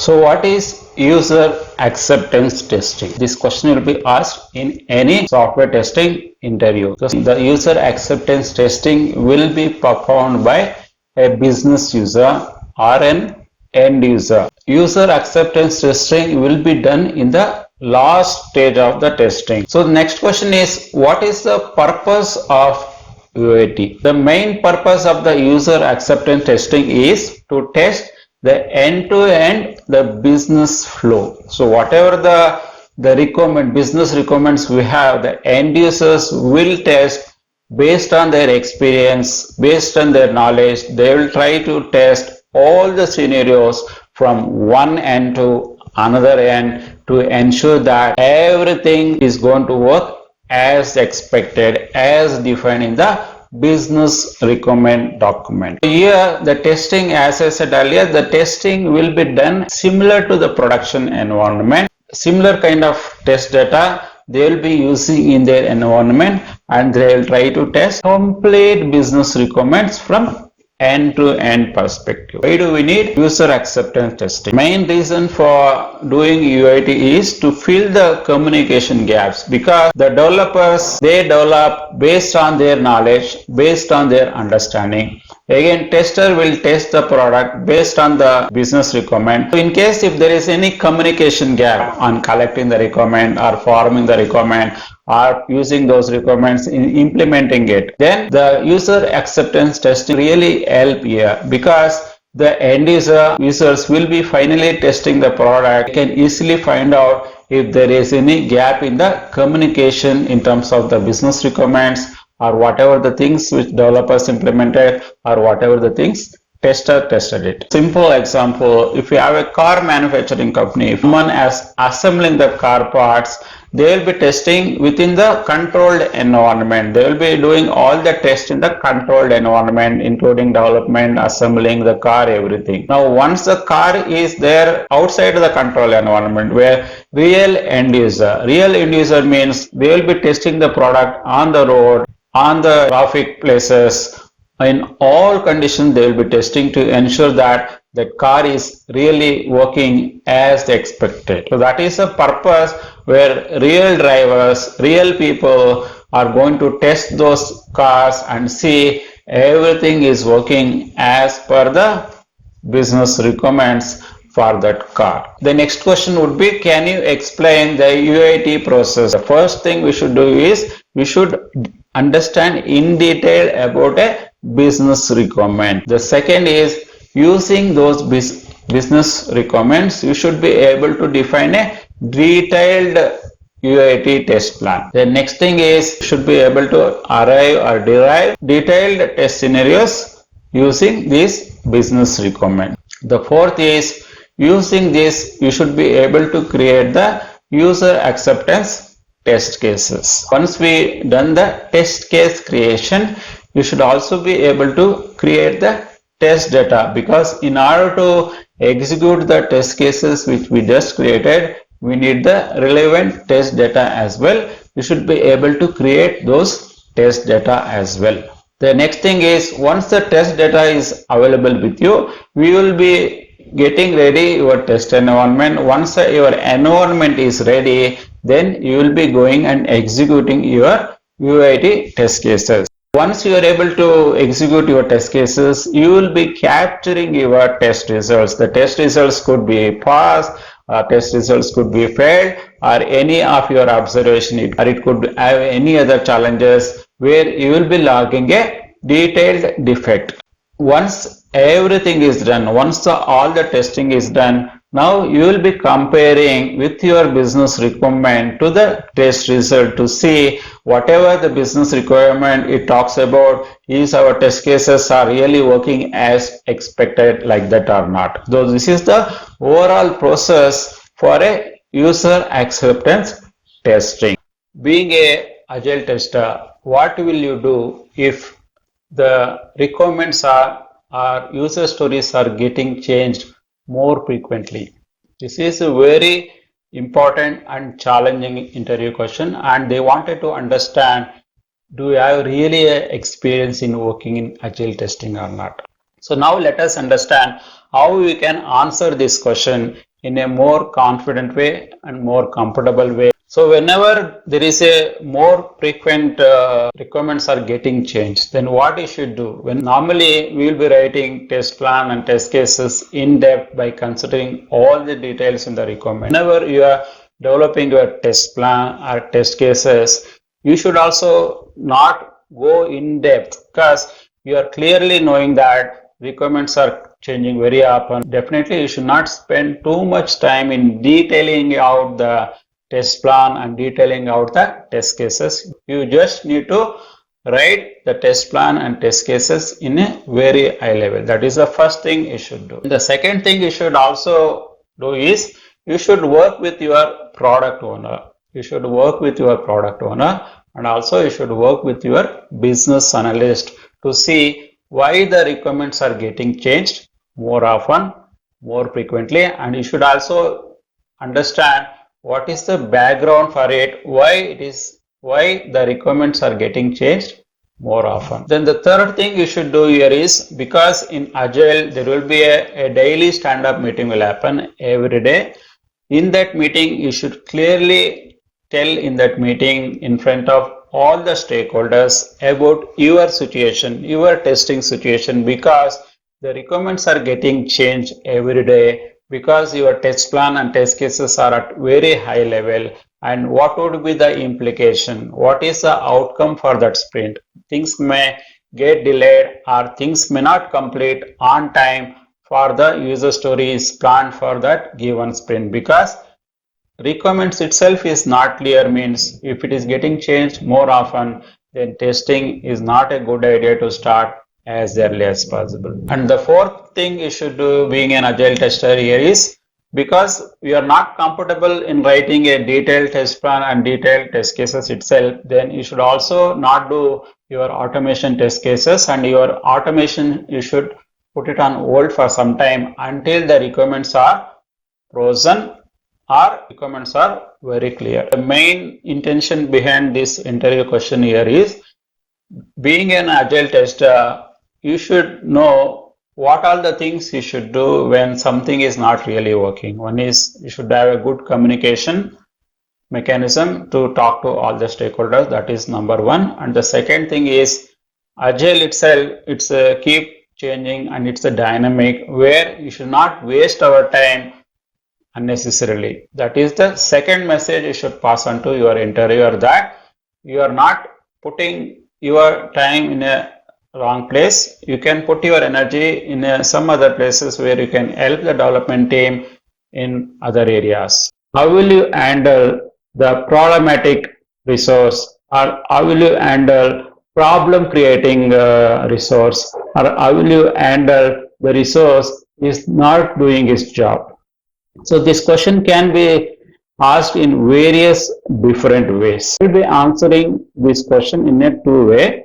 So what is user acceptance testing? This question will be asked in any software testing interview. So the user acceptance testing will be performed by a business user or an end user. User acceptance testing will be done in the last stage of the testing. So the next question is, what is the purpose of UAT? The main purpose of the user acceptance testing is to test the end-to-end the business flow. So whatever the business requirements we have, the end users will test based on their experience, based on their knowledge. They will try to test all the scenarios from one end to another end to ensure that everything is going to work as expected, as defined in the business requirement document. Here the testing, as I said earlier, the testing will be done similar to the production environment. Similar kind of test data they will be using in their environment, and they will try to test complete business requirements from end-to-end perspective. Why do we need user acceptance testing? Main reason for doing UAT is to fill the communication gaps, because the developers, they develop based on their knowledge, based on their understanding. Again, tester will test the product based on the business requirement. In case if there is any communication gap on collecting the requirement or forming the requirement or using those requirements in implementing it, then the user acceptance testing really help here, because the end users will be finally testing the product. They can easily find out if there is any gap in the communication in terms of the business requirements, or whatever the things which developers implemented, or whatever the things tester tested it. Simple example, if you have a car manufacturing company, if someone is assembling the car parts, they will be testing within the controlled environment. They will be doing all the tests in the controlled environment, including development, assembling the car, everything. Now once the car is there outside the control environment, where real end user means they will be testing the product on the road, on the traffic places, in all conditions they will be testing to ensure that the car is really working as expected. So that is a purpose where real drivers, real people are going to test those cars and see everything is working as per the business requirements for that car. The next question would be, can you explain the UAT process? The first thing we should do is we should understand in detail about a business requirement. The second is, using those business requirements, you should be able to define a detailed UAT test plan. The next thing is, you should be able to arrive or derive detailed test scenarios using this business requirement. The fourth is, using this you should be able to create the user acceptance test cases. Once we done the test case creation, you should also be able to create the test data, because in order to execute the test cases which we just created, we need the relevant test data as well. You should be able to create those test data as well. The next thing is, once the test data is available with you, we will be getting ready your test environment. Once your environment is ready, then you will be going and executing your UAT test cases. Once you are able to execute your test cases, you will be capturing your test results. The test results could be passed, test results could be failed, or any of your observation, or it could have any other challenges, where you will be logging a detailed defect. Once everything is done, once all the testing is done, now you will be comparing with your business requirement to the test result to see whatever the business requirement it talks about, is our test cases are really working as expected like that or not. So this is the overall process for a user acceptance testing. Being a agile tester, what will you do if the requirements or user stories are getting changed more frequently? This is a very important and challenging interview question, and they wanted to understand, do you have really experience in working in agile testing or not? So now let us understand how we can answer this question in a more confident way and more comfortable way. So whenever there is a more frequent requirements are getting changed, then what you should do? When normally we will be writing test plan and test cases in depth by considering all the details in the requirement. Whenever you are developing your test plan or test cases, you should also not go in depth because you are clearly knowing that requirements are changing very often. Definitely you should not spend too much time in detailing out the test plan and detailing out the test cases. You just need to write the test plan and test cases in a very high level. That is the first thing you should do. The second thing you should also do is you should work with your product owner. You should work with your product owner, and also you should work with your business analyst to see why the requirements are getting changed more often, more frequently, and you should also understand what is the background for it, why the requirements are getting changed more often. Then the third thing you should do here is, because in Agile there will be a daily stand-up meeting will happen every day. In that meeting you should clearly tell in that meeting in front of all the stakeholders about your situation, your testing situation, because the requirements are getting changed every day, because your test plan and test cases are at very high level, and what would be the implication, what is the outcome for that sprint. Things may get delayed or things may not complete on time for the user stories planned for that given sprint, because requirements itself is not clear. Means if it is getting changed more often, then testing is not a good idea to start as early as possible. And the fourth thing you should do being an agile tester here is, because we are not comfortable in writing a detailed test plan and detailed test cases itself, then you should also not do your automation test cases, and your automation you should put it on hold for some time until the requirements are frozen or requirements are very clear. The main intention behind this interview question here is, being an agile tester, you should know what are the things you should do when something is not really working. One is you should have a good communication mechanism to talk to all the stakeholders. That is number one. And the second thing is, agile itself, it's a keep changing and it's a dynamic where you should not waste our time unnecessarily. That is the second message you should pass on to your interviewer, that you are not putting your time in a wrong place. You can put your energy in some other places where you can help the development team in other areas. How will you handle the problematic resource, or how will you handle problem creating resource, or how will you handle the resource is not doing its job? So this question can be asked in various different ways. We will be answering this question in a two-way.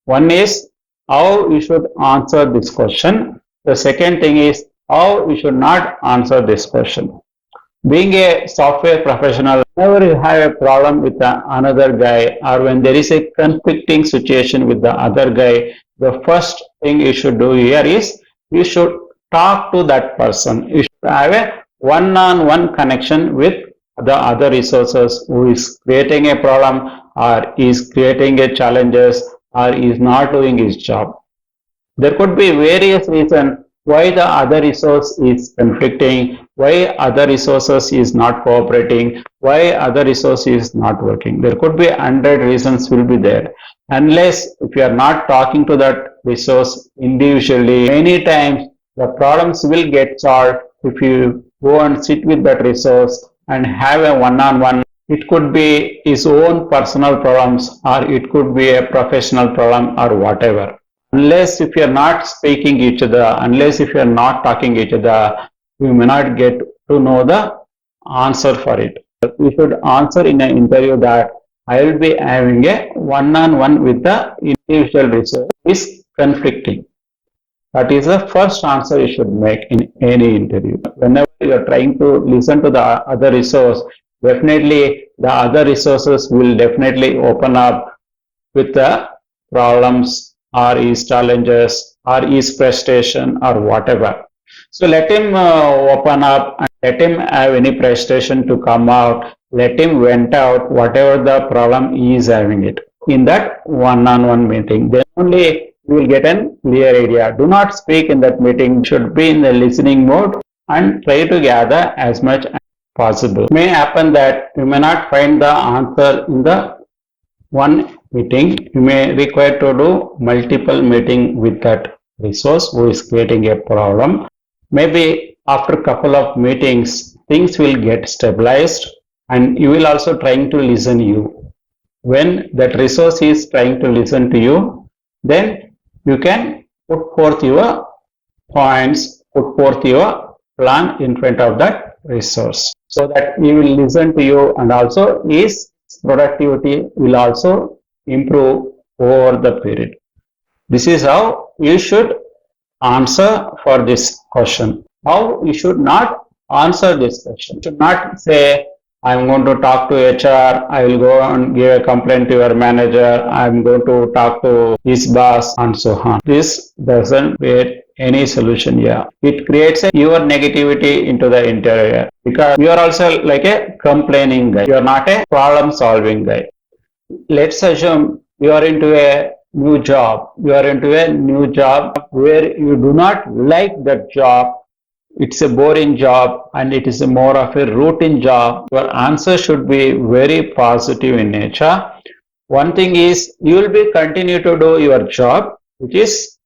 One is how you should answer this question. The second thing is how you should not answer this question. Being a software professional, whenever you have a problem with another guy, or when there is a conflicting situation with the other guy, the first thing you should do here is you should talk to that person. You should have a one-on-one connection with the other resources who is creating a problem or is creating a challenges or is not doing his job. There could be various reasons why the other resource is conflicting, why other resources is not cooperating, why other resource is not working. There could be 100 reasons will be there. Unless if you are not talking to that resource individually, many times the problems will get solved if you go and sit with that resource and have a one-on-one. It could be his own personal problems, or it could be a professional problem, or whatever. Unless if you are not speaking each other, unless if you are not talking each other, you may not get to know the answer for it. You should answer in an interview that I will be having a one-on-one with the individual resource is conflicting. That is the first answer you should make in any interview. Whenever you are trying to listen to the other resource, definitely the other resources will definitely open up with the problems or his challenges or his frustration or whatever. So let him open up and let him have any frustration to come out, let him vent out whatever the problem he is having it in that one-on-one meeting. Then only you will get a clear idea. Do not speak in that meeting, should be in the listening mode and try to gather as much as possible. It may happen that you may not find the answer in the one meeting. You may require to do multiple meeting with that resource who is creating a problem. Maybe after a couple of meetings, things will get stabilized and you will also trying to listen you. When that resource is trying to listen to you, then you can put forth your points, put forth your plan in front of that resource so that he will listen to you and also his productivity will also improve over the period. This is how you should answer for this question. How you should not answer this question. You should not say, I'm going to talk to HR, I will go and give a complaint to your manager, I'm going to talk to his boss and so on. This doesn't create any solution here. It creates your negativity into the interior because you are also like a complaining guy. You are not a problem solving guy. Let's assume you are into a new job. You are into a new job where you do not like that job. It's a boring job and it is a more of a routine job. Your answer should be very positive in nature. One thing is you will be continue to do your job, which is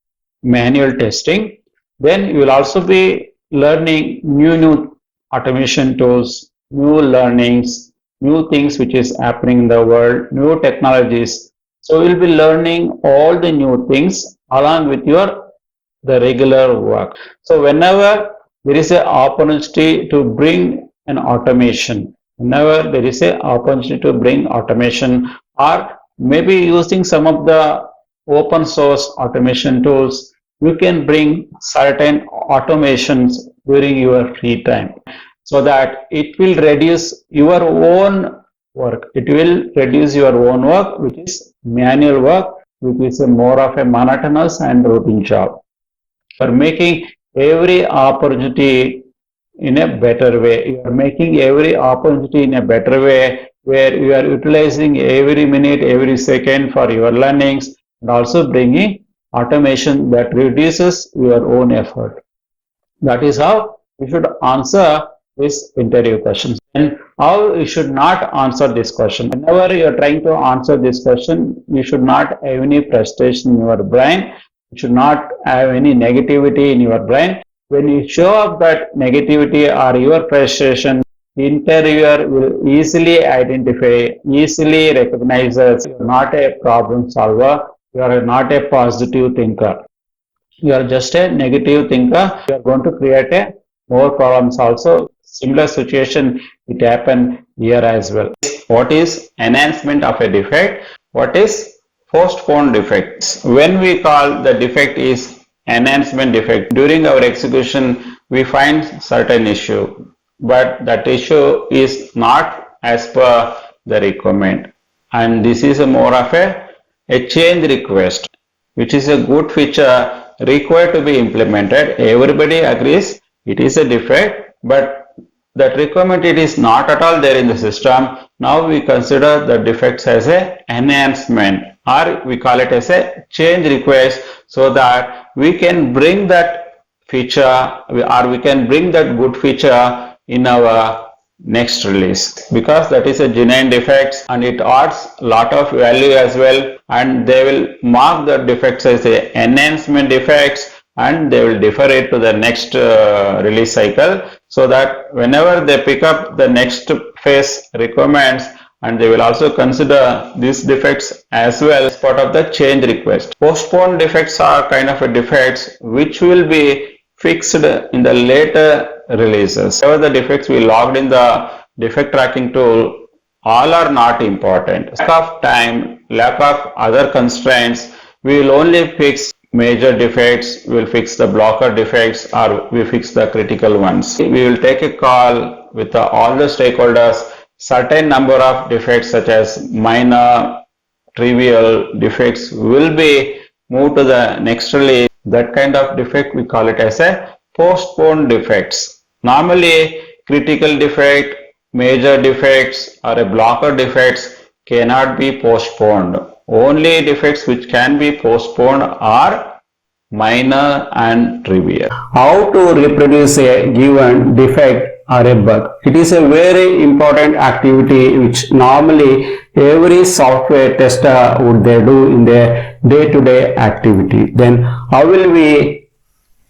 manual testing. Then you will also be learning new automation tools, new learnings, new things which is happening in the world, new technologies. So you'll be learning all the new things along with the regular work. So whenever there is an opportunity to bring an automation, whenever there is an opportunity to bring automation or maybe using some of the open source automation tools, you can bring certain automations during your free time so that it will reduce your own work. It will reduce your own work, which is manual work, which is more of a monotonous and routine job. For making every opportunity in a better way, you are making every opportunity in a better way where you are utilizing every minute, every second for your learnings and also bringing automation that reduces your own effort. That is how you should answer this interview question. And how you should not answer this question. Whenever you are trying to answer this question, you should not have any frustration in your brain. You should not have any negativity in your brain. When you show up that negativity or your frustration, the interviewer will easily identify, easily recognize that you are not a problem solver, you are not a positive thinker. You are just a negative thinker. You are going to create a more problems also. Similar situation, it happened here as well. What is enhancement of a defect? What is postponed defects? When we call the defect is enhancement defect, during our execution, we find certain issue, but that issue is not as per the requirement. And this is a more of a change request, which is a good feature required to be implemented. Everybody agrees it is a defect, but that requirement it is not at all there in the system. Now we consider the defects as a enhancement or we call it as a change request so that we can bring that feature or we can bring that good feature in our next release because that is a genuine defects and it adds a lot of value as well and they will mark the defects as a enhancement defects and they will defer it to the next release cycle so that whenever they pick up the next phase requirements and they will also consider these defects as well as part of the change request. Postponed defects are kind of a defects which will be fixed in the later releases. However, the defects we logged in the defect tracking tool all are not important. Lack of time, lack of other constraints, we will only fix major defects, we will fix the blocker defects or we fix the critical ones. We will take a call with all the stakeholders, certain number of defects such as minor, trivial defects will be moved to the next release. That kind of defect we call it as a postponed defects. Normally critical defect, major defects or a blocker defects cannot be postponed. Only defects which can be postponed are minor and trivial. How to reproduce a given defect or a bug? It is a very important activity which normally every software tester would they do in their day-to-day activity. Then how will we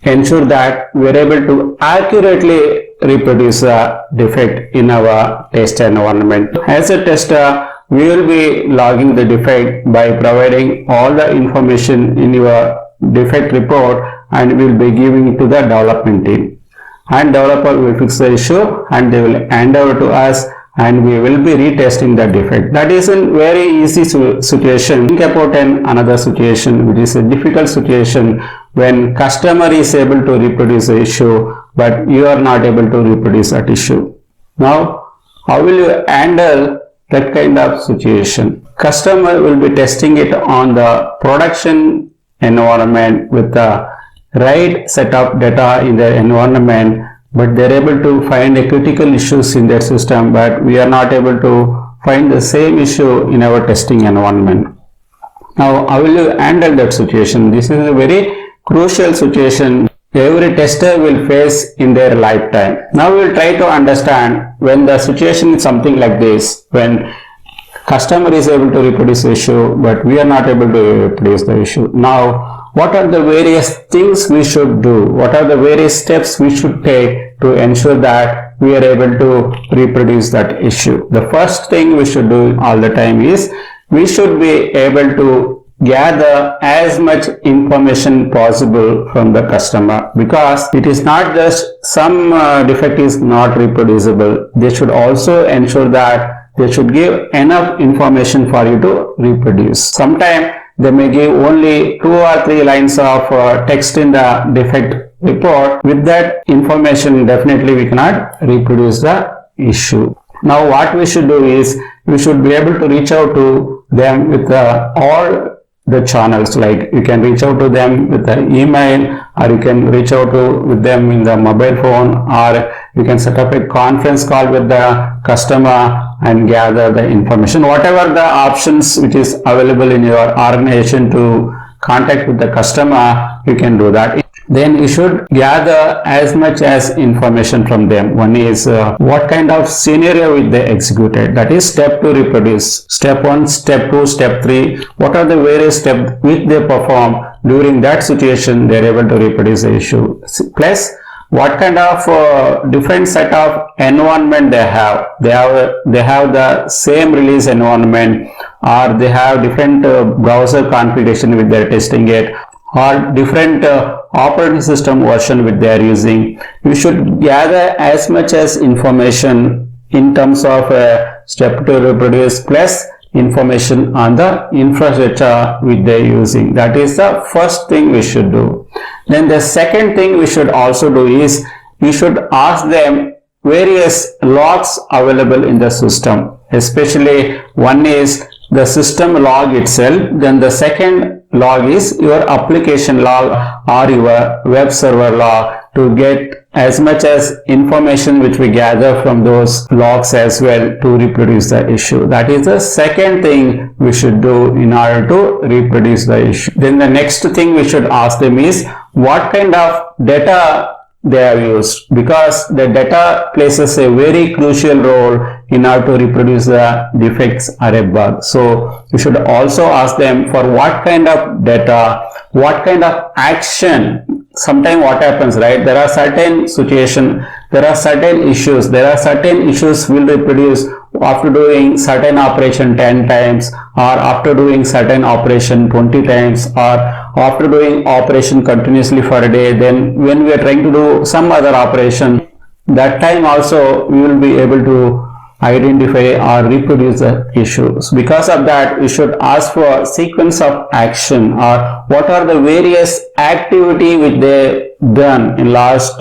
ensure that we are able to accurately reproduce a defect in our test environment? As a tester, we will be logging the defect by providing all the information in your defect report, and we will be giving it to the development team, and developer will fix the issue and they will hand over to us, and we will be retesting the defect. That is a very easy situation. Think about another situation which is a difficult situation when customer is able to reproduce the issue but you are not able to reproduce that issue. Now how will you handle that kind of situation? Customer will be testing it on the production environment with the right set of data in their environment, but they are able to find a critical issues in their system, but we are not able to find the same issue in our testing environment. Now how will you handle that situation? This is a very crucial situation every tester will face in their lifetime. Now we will try to understand when the situation is something like this, when customer is able to reproduce the issue but we are not able to reproduce the issue. Now what are the various things we should do? What are the various steps we should take to ensure that we are able to reproduce that issue? The first thing we should do all the time is we should be able to gather as much information possible from the customer, because it is not just some defect is not reproducible. They should also ensure that they should give enough information for you to reproduce. Sometimes they may give only 2 or 3 lines of text in the defect report. With that information, definitely we cannot reproduce the issue. Now what we should do is we should be able to reach out to them with all the channels, like you can reach out to them with the email, or you can reach out with them in the mobile phone, or you can set up a conference call with the customer and gather the information. Whatever the options which is available in your organization to contact with the customer, you can do that. Then you should gather as much as information from them. One is what kind of scenario which they executed, that is step 2 reproduce, step 1, step 2, step 3, what are the various steps which they perform during that situation they are able to reproduce the issue, plus what kind of different set of environment they have. They have the same release environment, or they have different browser configuration which they are testing it, or different operating system version which they are using. You should gather as much as information in terms of step 2 reproduce plus information on the infrastructure which they are using. That is the first thing we should do. Then the second thing we should also do is we should ask them various logs available in the system. Especially one is the system log itself, then the second log is your application log or your web server log, to get as much as information which we gather from those logs as well to reproduce the issue. That is the second thing we should do in order to reproduce the issue. Then the next thing we should ask them is what kind of data they have used, because the data plays a very crucial role in order to reproduce the defects or a bug. So you should also ask them for what kind of data, what kind of action. Sometimes what happens, right, there are certain situations, there are certain issues will reproduce after doing certain operation 10 times, or after doing certain operation 20 times, or after doing operation continuously for a day. Then when we are trying to do some other operation, that time also we will be able to identify or reproduce the issues. Because of that, we should ask for sequence of action, or what are the various activity which they done in last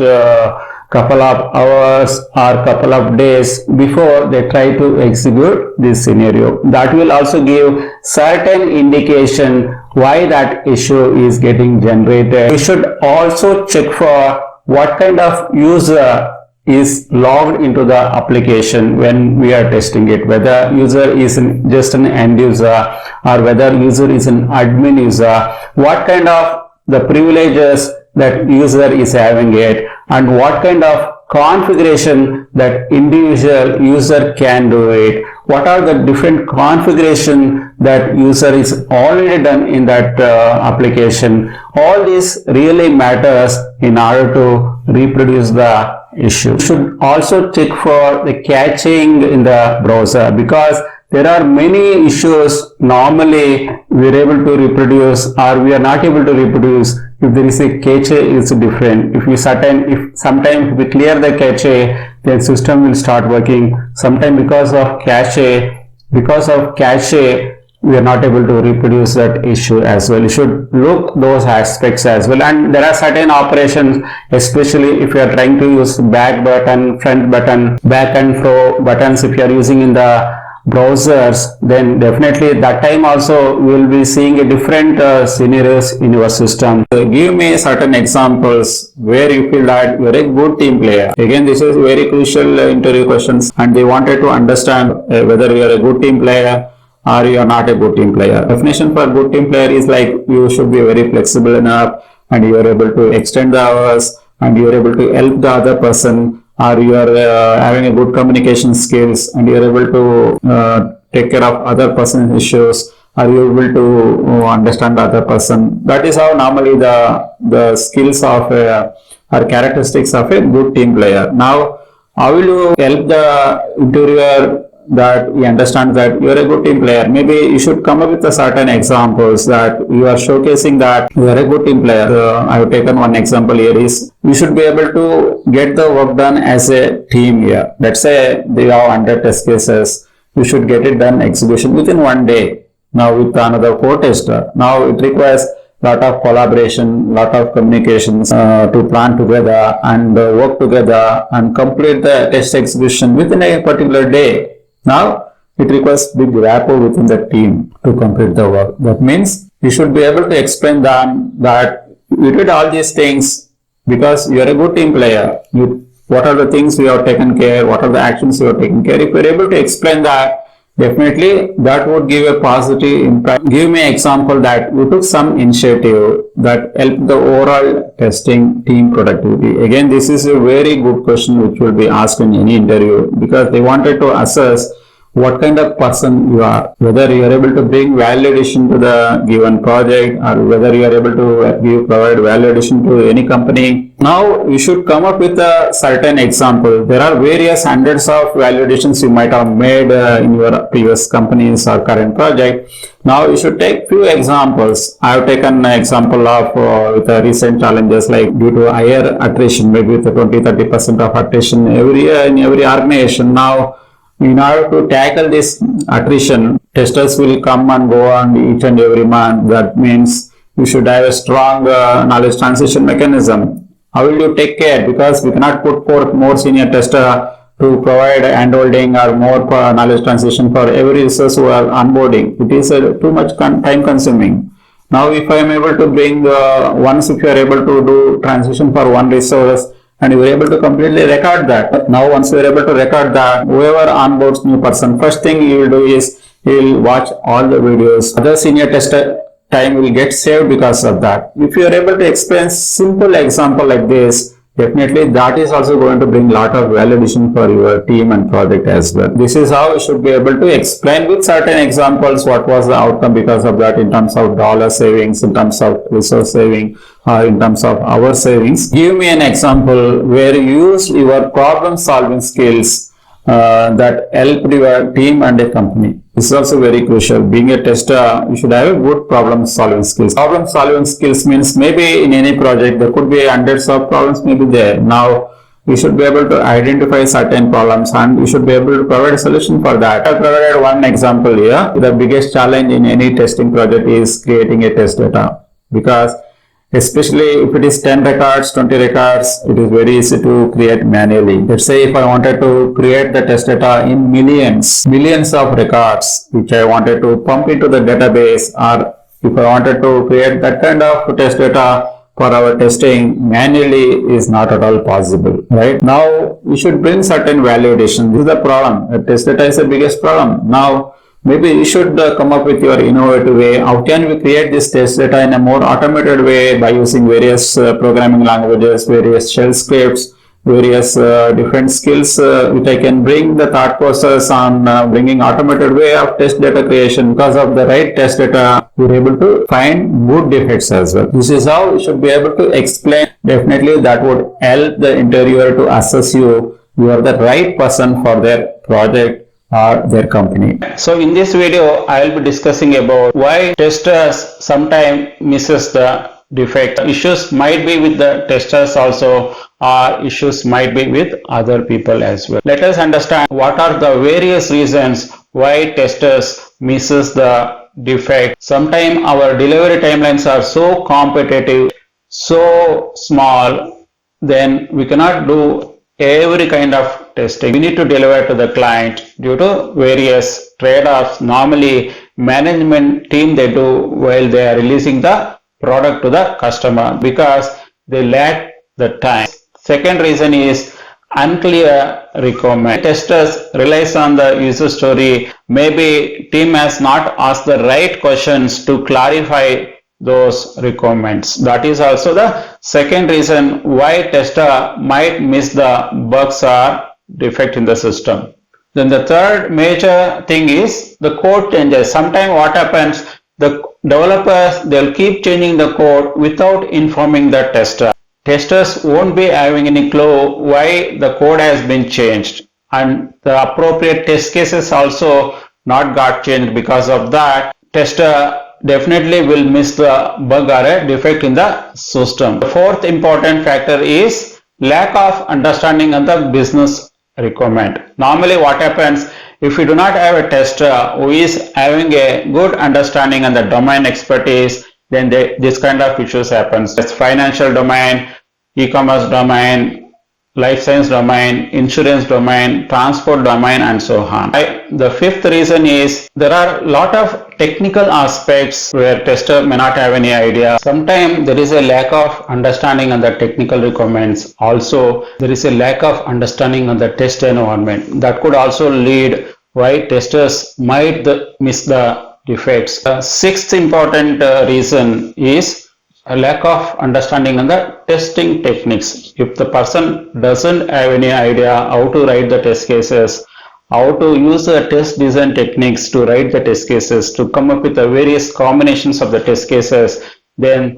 couple of hours or couple of days before they try to execute this scenario. That will also give certain indication why that issue is getting generated. We should also check for what kind of user is logged into the application when we are testing it, whether user is just an end user or whether user is an admin user, what kind of the privileges that user is having it, and what kind of configuration that individual user can do it, what are the different configuration that user is already done in that application. All this really matters in order to reproduce the issue. You should also check for the caching in the browser, because there are many issues normally we are able to reproduce or we are not able to reproduce if there is a cache is different. If sometimes we clear the cache, then system will start working. Sometimes because of cache we are not able to reproduce that issue as well. You should look those aspects as well. And there are certain operations, especially if you are trying to use back button, front button, back and fro buttons, if you are using in the browsers, then definitely that time also we will be seeing a different scenarios in your system. So give me certain examples where you feel that you are a good team player. Again, this is very crucial interview questions, and they wanted to understand whether you are a good team player or you are not a good team player. Definition for good team player is like you should be very flexible enough, and you are able to extend the hours, and you are able to help the other person, or you are having a good communication skills, and you are able to take care of other person's issues, or you are able to understand the other person. That is how normally the skills of or characteristics of a good team player. Now, how will you help the interviewer that you understand that you are a good team player? Maybe you should come up with a certain examples that you are showcasing that you are a good team player. I have taken one example here is you should be able to get the work done as a team here. Let's say they have 100 test cases. You should get it done execution within one day. Now with another 4 tester. Now it requires lot of collaboration, lot of communications to plan together and work together and complete the test execution within a particular day. Now, it requires big rapport within the team to complete the work. That means you should be able to explain them that you did all these things because you are a good team player. What are the things you have taken care? What are the actions you have taken care? If you are able to explain that, definitely that would give a positive impact. Give me an example that you took some initiative that helped the overall testing team productivity. Again, this is a very good question which will be asked in any interview, because they wanted to assess what kind of person you are, whether you are able to bring value addition to the given project, or whether you are able to provide value addition to any company. Now you should come up with a certain example. There are various hundreds of value additions you might have made in your previous companies or current project. Now you should take few examples. I have taken an example of with the recent challenges, like due to higher attrition, maybe with the 20-30% of attrition every year in every organization. Now, in order to tackle this attrition, testers will come and go on each and every month. That means you should have a strong knowledge transition mechanism. How will you take care? Because we cannot put forth more senior tester to provide handholding or more knowledge transition for every resource who are onboarding. It is too much time consuming. Now, if I am able to bring, once if you are able to do transition for one resource, and you are able to completely record that. Now, once you are able to record that, whoever onboards new person, first thing you will do is you will watch all the videos. Other senior tester time will get saved because of that. If you are able to explain simple example like this, definitely that is also going to bring lot of value addition for your team and project as well. This is how you should be able to explain with certain examples what was the outcome because of that, in terms of dollar savings, in terms of resource saving, or in terms of hour savings. Give me an example where you used your problem solving skills that helped your team and a company. This is also very crucial. Being a tester, you should have a good problem solving skills. Problem solving skills means maybe in any project there could be hundreds of problems maybe there. Now you should be able to identify certain problems and you should be able to provide a solution for that. I provided one example here. The biggest challenge in any testing project is creating a test data, because especially if it is 10 records, 20 records, it is very easy to create manually. Let's say if I wanted to create the test data in millions of records, which I wanted to pump into the database, or if I wanted to create that kind of test data for our testing manually is not at all possible, right? Now we should bring certain validation. This is the problem. Test data is the biggest problem. Now maybe you should come up with your innovative way. How can we create this test data in a more automated way by using various programming languages, various shell scripts, various different skills which I can bring the thought process on bringing automated way of test data creation. Because of the right test data, we're able to find good defects as well. This is how you should be able to explain. Definitely that would help the interviewer to assess you are the right person for their project or their company. So in this video, I will be discussing about why testers sometimes misses the defect. Issues might be with the testers also, or issues might be with other people as well. Let us understand what are the various reasons why testers misses the defect. Sometimes our delivery timelines are so competitive, so small, then we cannot do every kind of testing. We need to deliver to the client due to various trade-offs. Normally, management team they do while they are releasing the product to the customer because they lack the time. Second reason is unclear requirement. Testers relies on the user story. Maybe team has not asked the right questions to clarify those requirements. That is also the second reason why tester might miss the bugs or defect in the system. Then the third major thing is the code changes. Sometimes what happens, the developers, they'll keep changing the code without informing the tester. Testers won't be having any clue why the code has been changed, and the appropriate test cases also not got changed. Because of that, tester definitely will miss the bug or a defect in the system. The fourth important factor is lack of understanding of the business requirement. Normally what happens, if we do not have a tester who is having a good understanding and the domain expertise, then this kind of issues happens. It's financial domain, e-commerce domain, life science domain, insurance domain, transport domain, and so on. The fifth reason is there are a lot of technical aspects where tester may not have any idea. Sometimes there is a lack of understanding on the technical requirements. Also, there is a lack of understanding on the test environment. That could also lead why testers might miss the defects. The sixth important reason is a lack of understanding on the testing techniques. If the person doesn't have any idea how to write the test cases, how to use the test design techniques to write the test cases, to come up with the various combinations of the test cases, then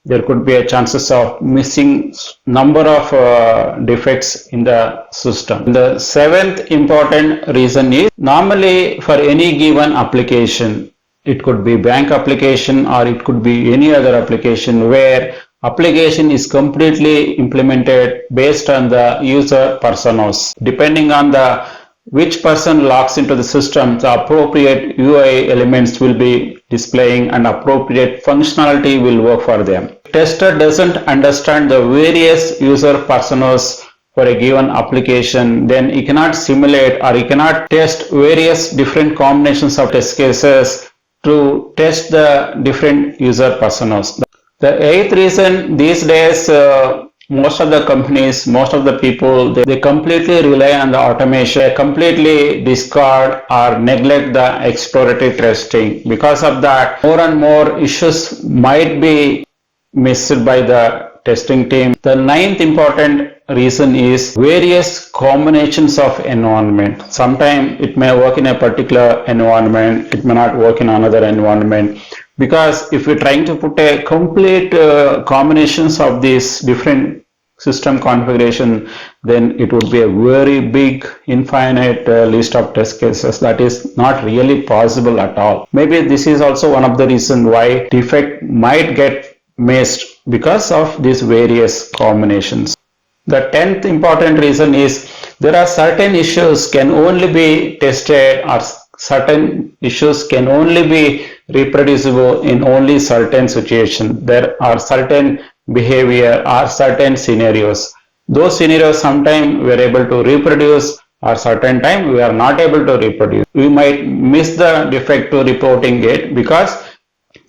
there could be a chances of missing number of defects in the system. The seventh important reason is normally for any given application, it could be bank application or it could be any other application where application is completely implemented based on the user personas. Depending on the which person logs into the system, the appropriate UI elements will be displaying and appropriate functionality will work for them. Tester doesn't understand the various user personas for a given application, then he cannot simulate or he cannot test various different combinations of test cases to test the different user personas. The eighth reason, these days most of the companies, most of the people, they completely rely on the automation, they completely discard or neglect the exploratory testing. Because of that, more and more issues might be missed by the testing team. The ninth important reason is various combinations of environment. Sometimes it may work in a particular environment, it may not work in another environment. Because if we're trying to put a complete combinations of these different system configuration, then it would be a very big infinite list of test cases. That is not really possible at all. Maybe this is also one of the reasons why defect might get missed because of these various combinations. The 10th important reason is there are certain issues can only be tested or certain issues can only be reproducible in only certain situations. There are certain behavior or certain scenarios. Those scenarios sometimes we are able to reproduce or certain time we are not able to reproduce. We might miss the defect to reporting it because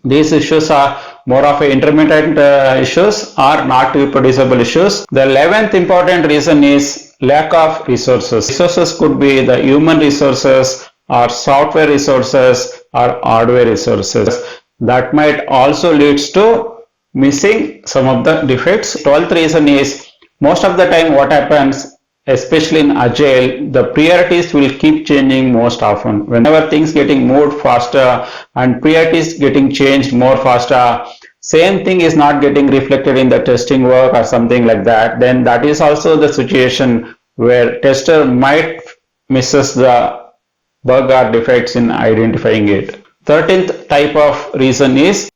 these issues are more of a intermittent issues or not reproducible issues. The 11th important reason is lack of resources. Resources could be the human resources or software resources or hardware resources. That might also leads to missing some of the defects. 12th reason is most of the time what happens, especially in Agile, the priorities will keep changing most often. Whenever things getting moved faster and priorities getting changed more faster, same thing is not getting reflected in the testing work or something like that, then that is also the situation where tester might misses the bug or defects in identifying it. 13th type of reason is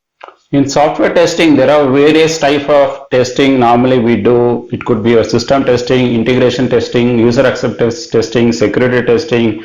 in software testing, there are various type of testing normally we do. It could be a system testing, integration testing, user acceptance testing, security testing,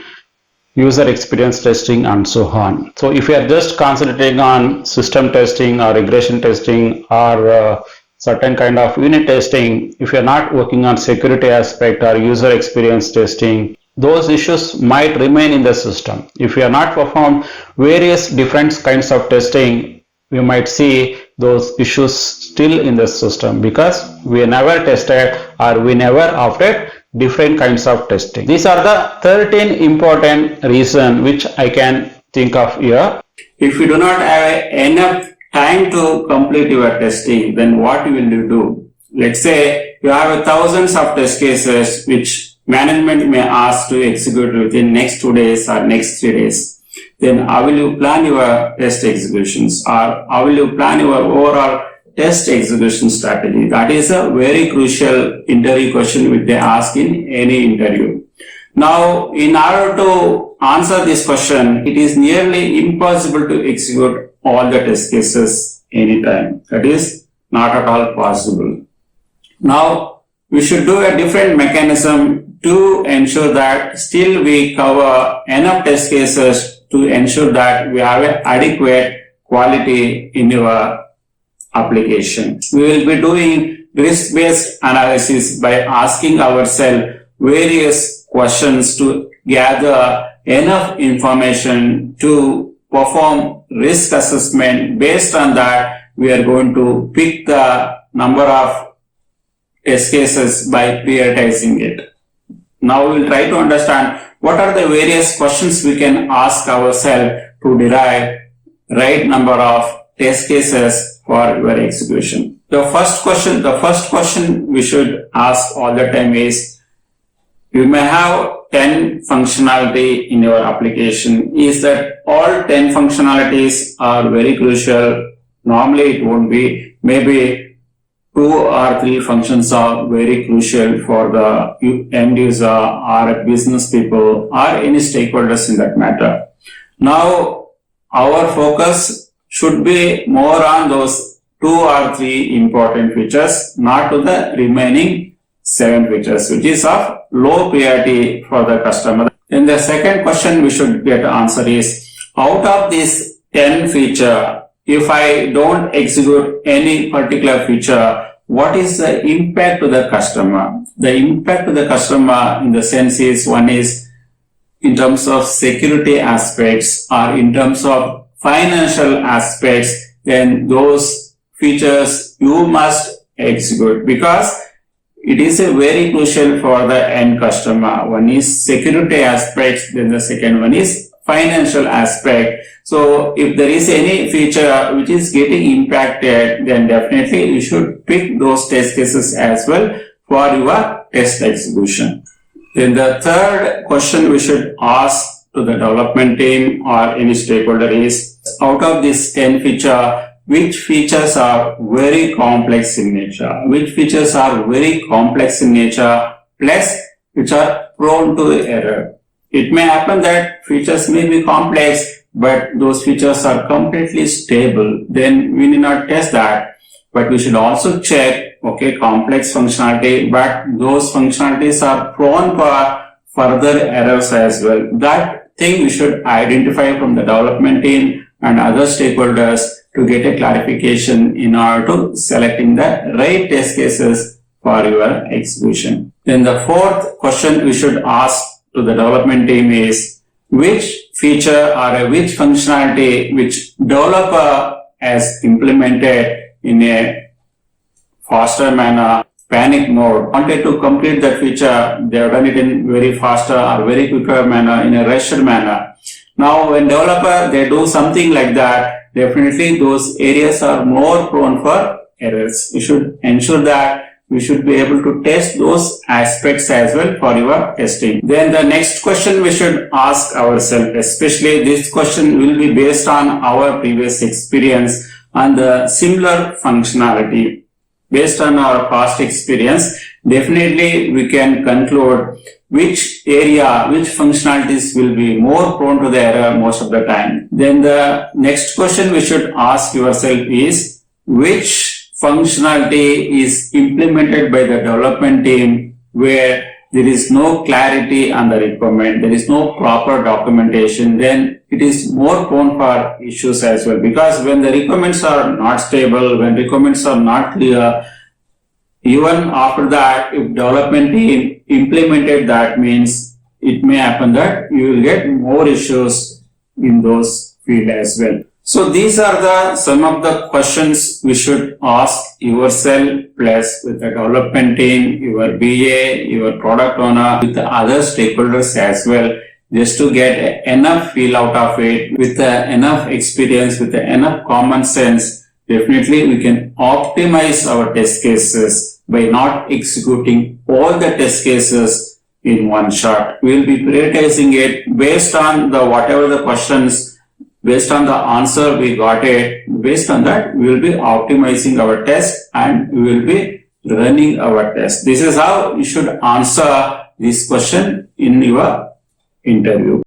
user experience testing, and so on. So if you are just concentrating on system testing or regression testing or certain kind of unit testing, if you are not working on security aspect or user experience testing, those issues might remain in the system. If you are not performed various different kinds of testing, you might see those issues still in the system because we never tested or we never opted different kinds of testing. These are the 13 important reasons which I can think of here. If you do not have enough time to complete your testing, then what will you do? Let's say you have thousands of test cases which management may ask to execute within next 2 days or next 3 days. Then how will you plan your test executions, or how will you plan your overall test execution strategy? That is a very crucial interview question which they ask in any interview. Now, in order to answer this question, it is nearly impossible to execute all the test cases anytime. That is not at all possible. Now, we should do a different mechanism to ensure that still we cover enough test cases to ensure that we have an adequate quality in your application. We will be doing risk-based analysis by asking ourselves various questions to gather enough information to perform risk assessment. Based on that, we are going to pick the number of test cases by prioritizing it. Now we will try to understand what are the various questions we can ask ourselves to derive right number of test cases for your execution. The first question we should ask all the time is, you may have 10 functionality in your application. Is that all 10 functionalities are very crucial? Normally it won't be. Maybe 2 or 3 functions are very crucial for the end user or business people or any stakeholders in that matter. Now, our focus should be more on those 2 or 3 important features, not to the remaining 7 features, which is of low priority for the customer. Then the second question we should get answer is, out of this 10 feature, if I don't execute any particular feature, what is the impact to the customer? The impact to the customer in the sense is, one is in terms of security aspects or in terms of financial aspects, then those features you must execute because it is a very crucial for the end customer. One is security aspects, then the second one is financial aspect. So if there is any feature which is getting impacted, then definitely you should pick those test cases as well for your test execution. Then the third question we should ask to the development team or any stakeholder is, out of this 10 feature, which features are very complex in nature? Which features are very complex in nature plus which are prone to error? It may happen that features may be complex, but those features are completely stable. Then we need not test that. But we should also check, okay, complex functionality, but those functionalities are prone for further errors as well. That thing we should identify from the development team and other stakeholders to get a clarification in order to selecting the right test cases for your execution. Then the fourth question we should ask to the development team is, which feature or which functionality which developer has implemented in a faster manner, panic mode, wanted to complete that feature, they have done it in very faster or very quicker manner, in a rushed manner. Now when developer, they do something like that, definitely those areas are more prone for errors. You should ensure that we should be able to test those aspects as well for your testing. Then the next question we should ask ourselves, especially this question will be based on our previous experience and the similar functionality. Based on our past experience, definitely we can conclude which area, which functionalities will be more prone to the error most of the time. Then the next question we should ask yourself is, which functionality is implemented by the development team where there is no clarity on the requirement, there is no proper documentation, then it is more prone for issues as well. Because when the requirements are not stable, when requirements are not clear, even after that, if development team implemented that, means it may happen that you will get more issues in those fields as well. So these are the some of the questions we should ask yourself, plus with the development team, your BA, your product owner, with the other stakeholders as well, just to get enough feel out of it, with enough experience, with enough common sense. Definitely we can optimize our test cases by not executing all the test cases in one shot. We will be prioritizing it based on the whatever the questions, based on the answer we got it. Based on that, we will be optimizing our test and we will be running our test. This is how you should answer this question in your interview.